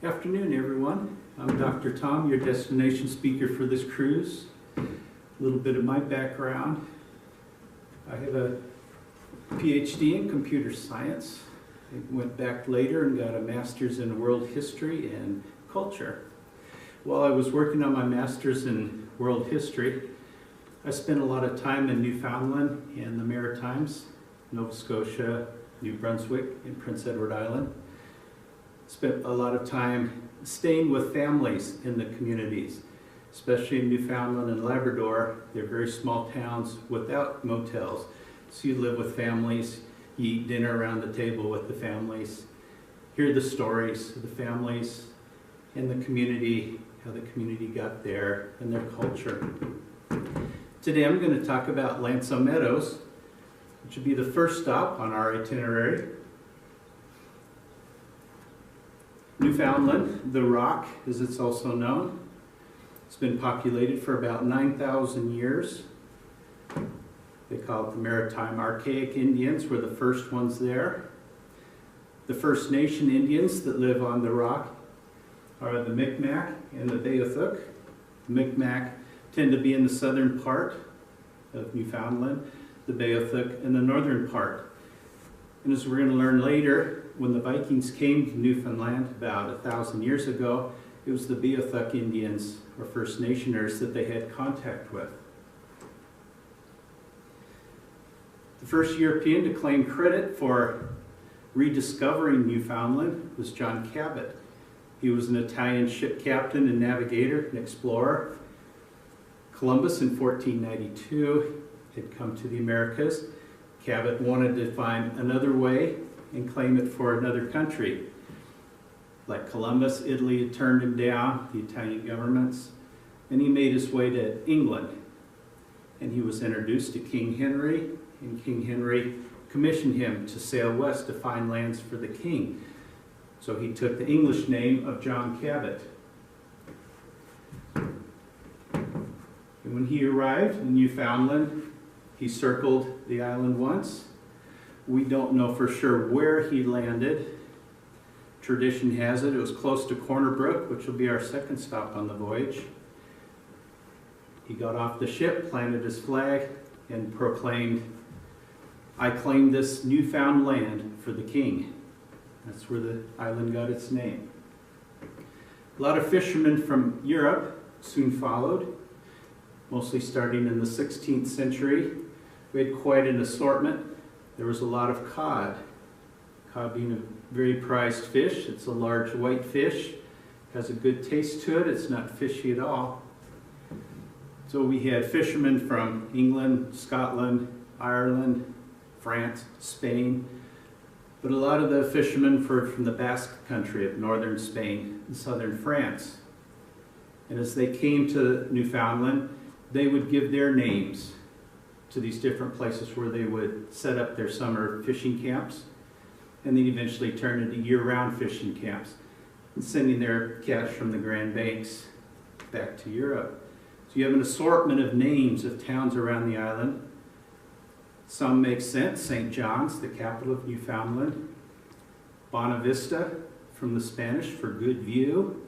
Afternoon, everyone. I'm Dr. Tom, your destination speaker for this cruise. A little bit of my background. I have a PhD in computer science. I went back later and got a master's in world history and culture. While I was working on my master's in world history, I spent a lot of time in Newfoundland and the Maritimes, Nova Scotia, New Brunswick, and Prince Edward Island. Spent a lot of time staying with families in the communities, especially in Newfoundland and Labrador. They're very small towns without motels. So you live with families, you eat dinner around the table with the families, hear the stories of the families and the community, how the community got there and their culture. Today I'm going to talk about Lanso Meadows, which will be the first stop on our itinerary. Newfoundland, the Rock, as it's also known. It's been populated for about 9,000 years. They call it the Maritime Archaic Indians, were the first ones there. The First Nation Indians that live on the Rock are the Micmac and the Beothuk. The Micmac tend to be in the southern part of Newfoundland, the Beothuk in the northern part. And as we're going to learn later, when the Vikings came to Newfoundland about 1,000 years ago, it was the Beothuk Indians, or First Nationers, that they had contact with. The first European to claim credit for rediscovering Newfoundland was John Cabot. He was an Italian ship captain and navigator and explorer. Columbus in 1492 had come to the Americas. Cabot wanted to find another way and claim it for another country. Like Columbus, Italy had turned him down, the Italian governments, and he made his way to England. And he was introduced to King Henry, and King Henry commissioned him to sail west to find lands for the king. So he took the English name of John Cabot. And when he arrived in Newfoundland, he circled the island once. We don't know for sure where he landed. Tradition has it was close to Corner Brook, which will be our second stop on the voyage. He got off the ship, planted his flag, and proclaimed, "I claim this newfound land for the king." That's where the island got its name. A lot of fishermen from Europe soon followed, mostly starting in the 16th century. We had quite an assortment. There was a lot of cod. Cod being a very prized fish. It's a large white fish. Has a good taste to it. It's not fishy at all. So we had fishermen from England, Scotland, Ireland, France, Spain. But a lot of the fishermen were from the Basque country of northern Spain and southern France. And as they came to Newfoundland, they would give their names to these different places where they would set up their summer fishing camps, and then eventually turn into year-round fishing camps, and sending their catch from the Grand Banks back to Europe. So you have an assortment of names of towns around the island. Some make sense. St. John's, the capital of Newfoundland. Bonavista, from the Spanish for good view.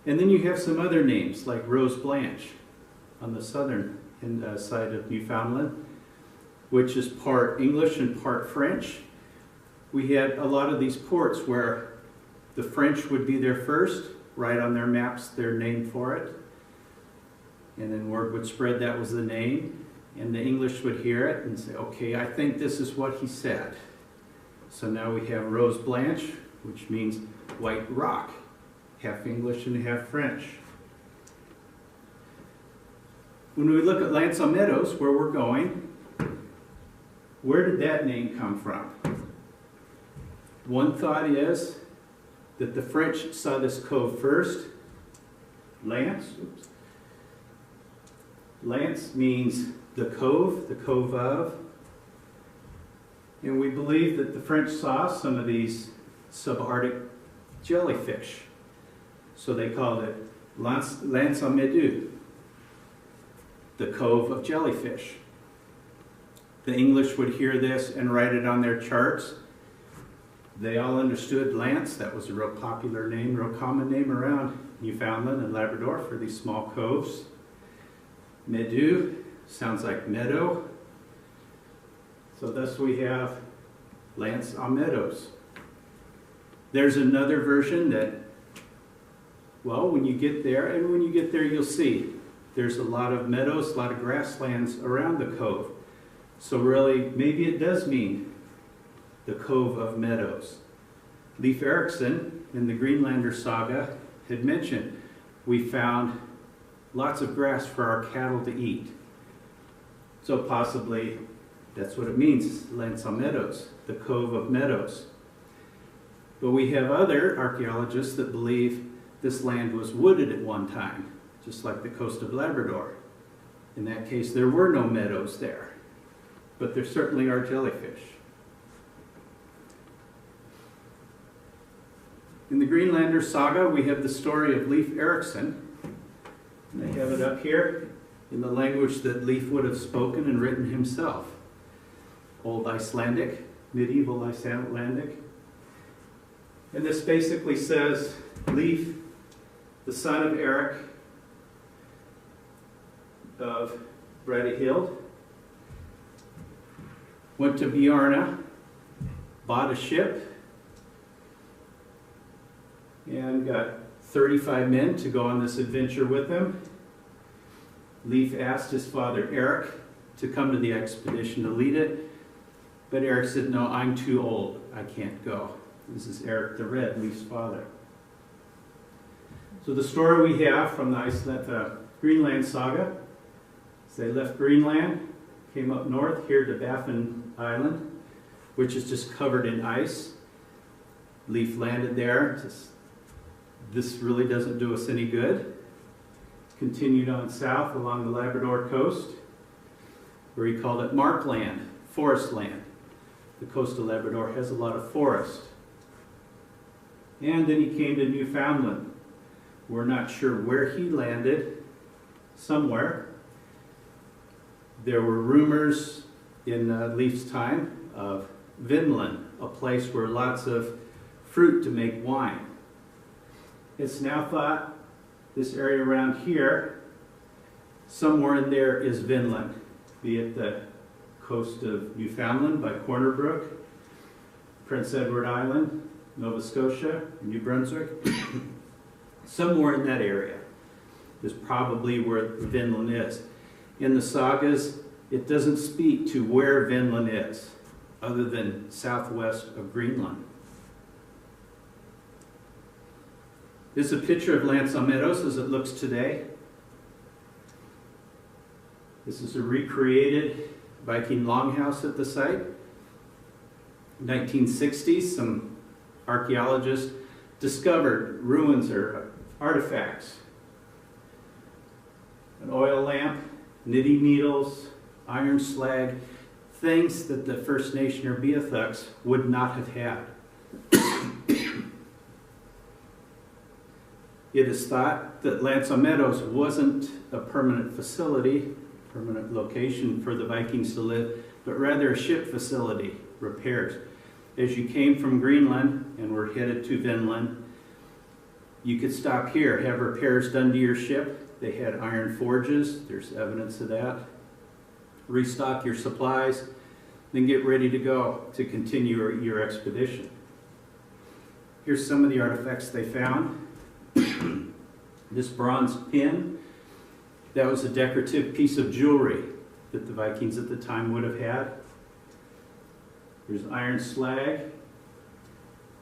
And then you have some other names, like Rose Blanche on the southern side of Newfoundland, which is part English and part French. We had a lot of these ports where the French would be there first, write on their maps their name for it, and then word would spread that was the name, and the English would hear it and say, okay, I think this is what he said. So now we have Rose Blanche, which means white rock, half English and half French. When we look at Lanso Meadows, where we're going, where did that name come from? One thought is that the French saw this cove first. Lance means the cove of. And we believe that the French saw some of these subarctic jellyfish. So they called it Lanso Meadows, the cove of jellyfish. The English would hear this and write it on their charts. They all understood Lance. That was a real popular name, real common name around Newfoundland and Labrador for these small coves. Meadow sounds like meadow. So thus we have Lance on Meadows. There's another version that, well, when you get there, and when you get there you'll see there's a lot of meadows, a lot of grasslands around the cove. So really, maybe it does mean the Cove of Meadows. Leif Erikson in the Greenlander saga had mentioned we found lots of grass for our cattle to eat. So possibly that's what it means, Lance on Meadows, the Cove of Meadows. But we have other archaeologists that believe this land was wooded at one time, just like the coast of Labrador. In that case, there were no meadows there, but there certainly are jellyfish. In the Greenlander saga, we have the story of Leif Erikson. And I have it up here in the language that Leif would have spoken and written himself. Old Icelandic, medieval Icelandic. And this basically says, Leif, the son of Eric of Brattahlid, went to Bjarna, bought a ship, and got 35 men to go on this adventure with him. Leif asked his father Eric to come to the expedition to lead it, but Eric said, no, I'm too old, I can't go. This is Eric the Red, Leif's father. So the story we have from the Greenland saga is they left Greenland, came up north here to Baffin Island, which is just covered in ice. Leif landed there. This really doesn't do us any good. Continued on south along the Labrador coast, where he called it Markland, forest land. The coast of Labrador has a lot of forest. And then he came to Newfoundland. We're not sure where he landed, somewhere. There were rumors in Leif's time of Vinland, a place where lots of fruit to make wine. It's now thought this area around here, somewhere in there is Vinland, be it the coast of Newfoundland by Corner Brook, Prince Edward Island, Nova Scotia, New Brunswick. Somewhere in that area is probably where Vinland is. In the sagas, it doesn't speak to where Vinland is, other than southwest of Greenland. This is a picture of Lance on Meadows as it looks today. This is a recreated Viking longhouse at the site. 1960s, some archaeologists discovered ruins or artifacts. An oil lamp, knitting needles, iron slag, things that the First Nation or Beothuks would not have had. It is thought that Lance on Meadows wasn't a permanent facility, permanent location for the Vikings to live, but rather a ship facility, repairs. As you came from Greenland and were headed to Vinland, you could stop here, have repairs done to your ship. They had iron forges, there's evidence of that. Restock your supplies, then get ready to go to continue your expedition. Here's some of the artifacts they found. This bronze pin, that was a decorative piece of jewelry that the Vikings at the time would have had. There's iron slag.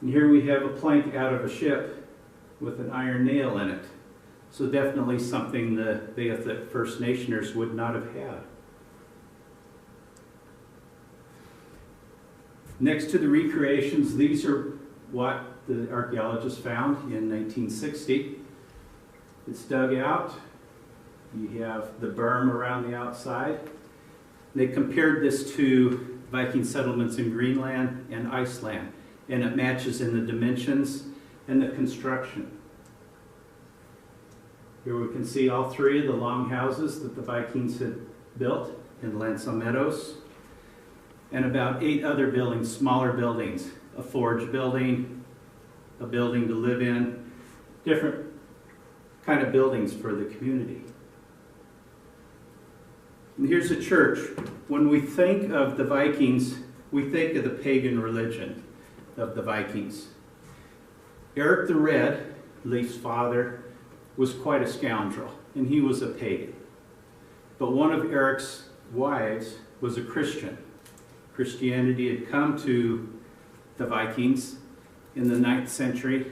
And here we have a plank out of a ship with an iron nail in it. So definitely something the Beothuk First Nationers would not have had. Next to the recreations, these are what the archaeologists found in 1960. It's dug out. You have the berm around the outside. They compared this to Viking settlements in Greenland and Iceland, and it matches in the dimensions and the construction. Here we can see all three of the longhouses that the Vikings had built in Lance on Meadows, and about 8 other buildings, smaller buildings, a forge building, a building to live in, different kind of buildings for the community. And here's a church. When we think of the Vikings, we think of the pagan religion of the Vikings. Eric the Red, Leif's father, was quite a scoundrel, and he was a pagan. But one of Eric's wives was a Christian. Christianity had come to the Vikings in the 9th century.